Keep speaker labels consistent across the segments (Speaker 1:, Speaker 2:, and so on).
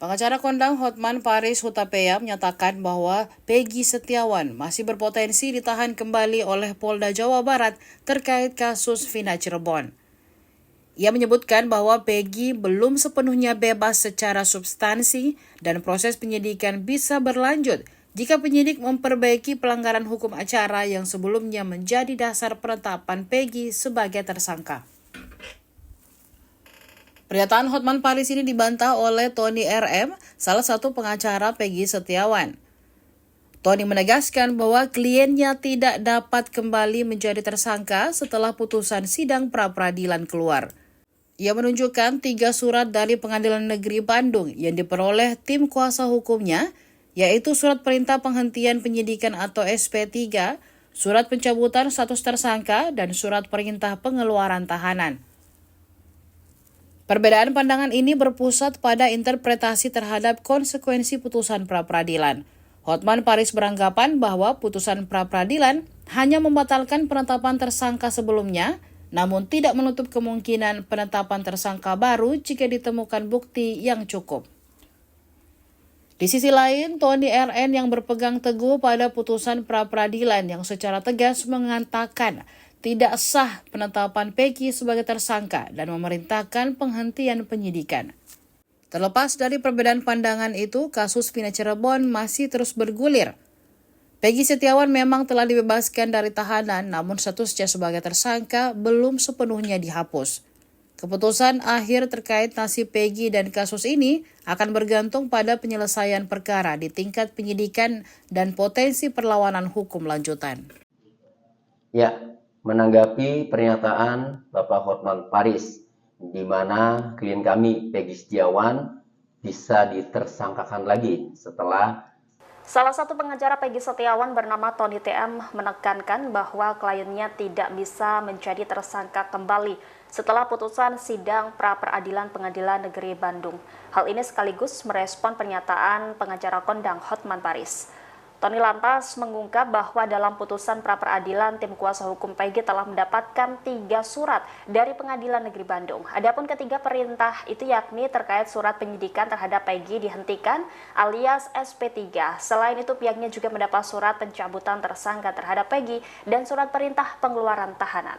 Speaker 1: Pengacara kondang Hotman Paris Hutapea menyatakan bahwa Peggy Setiawan masih berpotensi ditahan kembali oleh Polda Jawa Barat terkait kasus Vina Cirebon. Ia menyebutkan bahwa Peggy belum sepenuhnya bebas secara substansi dan proses penyidikan bisa berlanjut jika penyidik memperbaiki pelanggaran hukum acara yang sebelumnya menjadi dasar penetapan Peggy sebagai tersangka. Pernyataan Hotman Paris ini dibantah oleh Tony RM, salah satu pengacara Peggy Setiawan. Tony menegaskan bahwa kliennya tidak dapat kembali menjadi tersangka setelah putusan sidang pra-peradilan keluar. Ia menunjukkan 3 surat dari Pengadilan Negeri Bandung yang diperoleh tim kuasa hukumnya, yaitu surat perintah penghentian penyidikan atau SP3, surat pencabutan status tersangka, dan surat perintah pengeluaran tahanan. Perbedaan pandangan ini berpusat pada interpretasi terhadap konsekuensi putusan pra-peradilan. Hotman Paris beranggapan bahwa putusan pra-peradilan hanya membatalkan penetapan tersangka sebelumnya, namun tidak menutup kemungkinan penetapan tersangka baru jika ditemukan bukti yang cukup. Di sisi lain, Tony RN yang berpegang teguh pada putusan pra-peradilan yang secara tegas mengatakan tidak sah penetapan Peggy sebagai tersangka dan memerintahkan penghentian penyidikan. Terlepas dari perbedaan pandangan itu, kasus Vina Cirebon masih terus bergulir. Peggy Setiawan memang telah dibebaskan dari tahanan, namun statusnya sebagai tersangka belum sepenuhnya dihapus. Keputusan akhir terkait nasib Peggy dan kasus ini akan bergantung pada penyelesaian perkara di tingkat penyidikan dan potensi perlawanan hukum lanjutan.
Speaker 2: Ya, menanggapi pernyataan Bapak Hotman Paris, di mana klien kami Peggy Setiawan bisa ditersangkakan lagi setelah
Speaker 3: salah satu pengacara Peggy Setiawan bernama Tony TM menekankan bahwa kliennya tidak bisa menjadi tersangka kembali setelah putusan sidang pra-peradilan Pengadilan Negeri Bandung. Hal ini sekaligus merespon pernyataan pengacara kondang Hotman Paris. Tony lantas mengungkap bahwa dalam putusan pra-peradilan tim kuasa hukum Peggy telah mendapatkan 3 surat dari Pengadilan Negeri Bandung. Adapun ketiga perintah itu yakni terkait surat penyidikan terhadap Peggy dihentikan alias SP3. Selain itu pihaknya juga mendapat surat pencabutan tersangka terhadap Peggy dan surat perintah pengeluaran tahanan.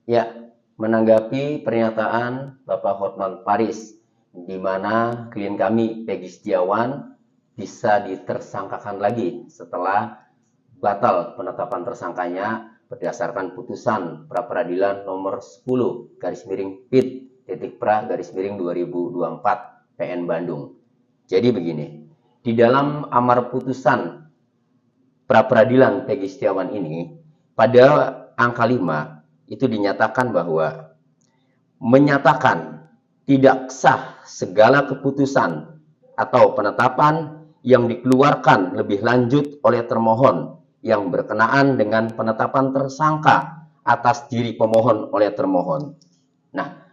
Speaker 2: Ya, menanggapi pernyataan Bapak Hotman Paris, di mana klien kami Peggy Setiawan bisa ditersangkakan lagi setelah batal penetapan tersangkanya berdasarkan putusan pra-peradilan nomor 10/PIT.PRA/2024 PN Bandung. Jadi begini, di dalam amar putusan pra-peradilan Peggy Setiawan ini, pada angka 5 itu dinyatakan bahwa menyatakan tidak sah segala keputusan atau penetapan yang dikeluarkan lebih lanjut oleh termohon yang berkenaan dengan penetapan tersangka atas diri pemohon oleh termohon. Nah,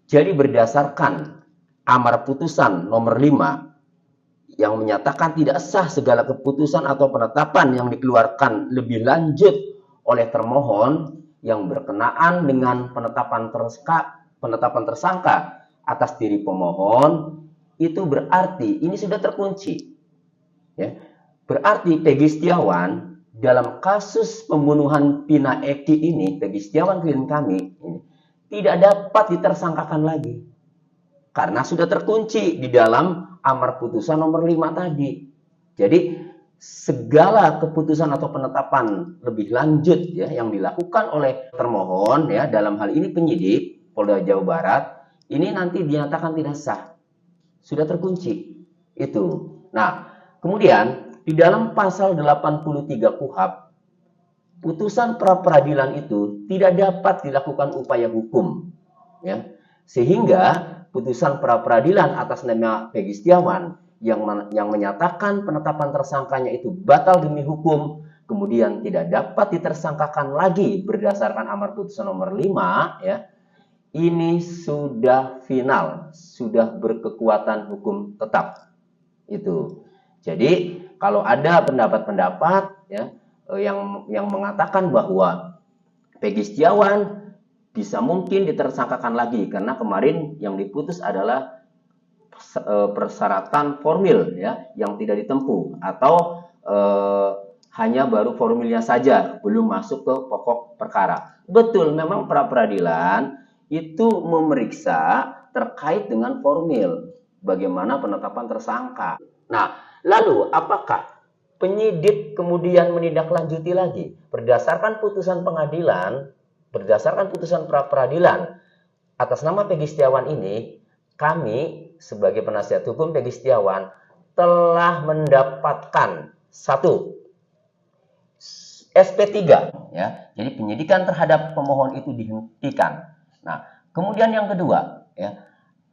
Speaker 2: jadi berdasarkan amar putusan nomor 5 yang menyatakan tidak sah segala keputusan atau penetapan yang dikeluarkan lebih lanjut oleh termohon yang berkenaan dengan penetapan tersangka atas diri pemohon, itu berarti ini sudah terkunci. Ya, berarti Peggy Setiawan dalam kasus pembunuhan Vina Eki ini, Peggy Setiawan klien kami ini, tidak dapat ditersangkakan lagi karena sudah terkunci di dalam amar putusan nomor 5 tadi. Jadi segala keputusan atau penetapan lebih lanjut ya yang dilakukan oleh termohon ya dalam hal ini penyidik Polda Jawa Barat ini nanti dinyatakan tidak sah, sudah terkunci itu. Nah, kemudian di dalam pasal 83 KUHP, putusan pra-peradilan itu tidak dapat dilakukan upaya hukum, ya, sehingga putusan pra-peradilan atas nama Peggy Setiawan yang menyatakan penetapan tersangkanya itu batal demi hukum, kemudian tidak dapat ditersangkakan lagi berdasarkan amar putusan nomor 5, ya, ini sudah final, sudah berkekuatan hukum tetap itu. Jadi kalau ada pendapat-pendapat ya yang mengatakan bahwa Peggy Setiawan bisa mungkin ditersangkakan lagi karena kemarin yang diputus adalah persyaratan formil ya yang tidak ditempuh, atau hanya baru formilnya saja, belum masuk ke pokok perkara. Betul, memang pra peradilan itu memeriksa terkait dengan formil, bagaimana penetapan tersangka. Nah, lalu apakah penyidik kemudian menindaklanjuti lagi berdasarkan putusan pengadilan, berdasarkan putusan pra peradilan atas nama Peggy Setiawan ini? Kami sebagai penasihat hukum Peggy Setiawan telah mendapatkan satu SP3 ya. Jadi penyidikan terhadap pemohon itu dihentikan. Nah, kemudian yang kedua ya,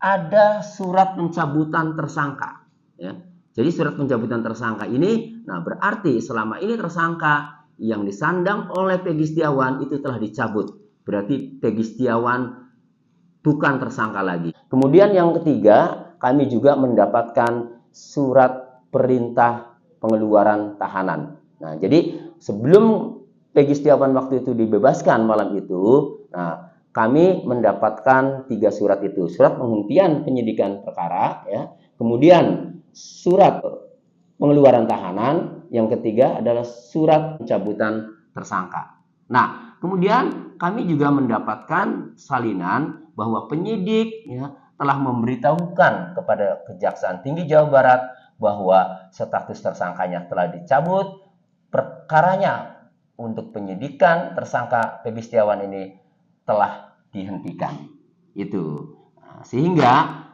Speaker 2: ada surat pencabutan tersangka ya. Jadi surat pencabutan tersangka ini, nah berarti selama ini tersangka yang disandang oleh Peggy Setiawan itu telah dicabut. Berarti Peggy Setiawan bukan tersangka lagi. Kemudian yang ketiga, kami juga mendapatkan surat perintah pengeluaran tahanan. Nah, jadi sebelum Peggy Setiawan waktu itu dibebaskan malam itu, nah kami mendapatkan 3 surat itu. Surat penghentian penyidikan perkara ya. Kemudian surat pengeluaran tahanan, yang ketiga adalah surat pencabutan tersangka. Nah, kemudian kami juga mendapatkan salinan bahwa penyidik ya, telah memberitahukan kepada Kejaksaan Tinggi Jawa Barat bahwa status tersangkanya telah dicabut, perkaranya untuk penyidikan tersangka Peggy Setiawan ini telah dihentikan. Itu. Nah, sehingga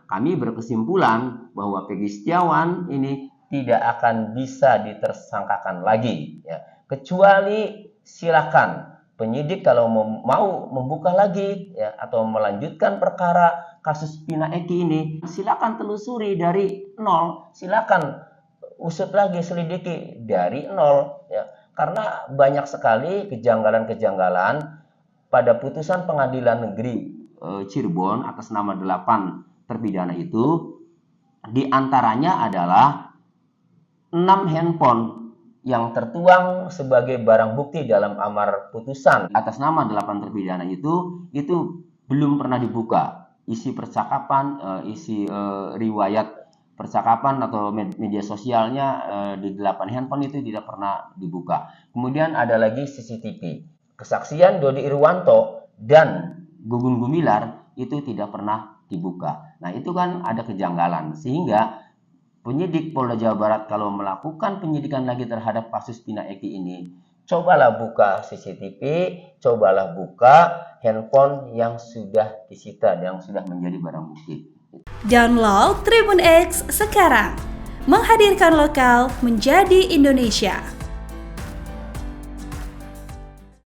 Speaker 2: kami berkesimpulan bahwa Peggy Setiawan ini tidak akan bisa ditersangkakan lagi ya. Kecuali silakan penyidik kalau mau membuka lagi ya, atau melanjutkan perkara kasus Pina Eki ini, silakan telusuri dari nol, silakan usut lagi, selidiki dari nol ya. Karena banyak sekali kejanggalan-kejanggalan pada putusan Pengadilan Negeri Cirebon atas nama 8 terpidana itu, diantaranya adalah 6 handphone yang tertuang sebagai barang bukti dalam amar putusan atas nama 8 terpidana itu belum pernah dibuka. Isi percakapan, riwayat percakapan atau media sosialnya di 8 handphone itu tidak pernah dibuka. Kemudian ada lagi CCTV. Kesaksian Dodi Irwanto dan Gugun Gumilar itu tidak pernah dibuka. Nah, itu kan ada kejanggalan, sehingga penyidik Polda Jawa Barat kalau melakukan penyidikan lagi terhadap kasus Pina Eki ini, cobalah buka CCTV, cobalah buka handphone yang sudah disita, yang sudah menjadi barang bukti.
Speaker 4: Download Tribun X sekarang, menghadirkan lokal menjadi Indonesia.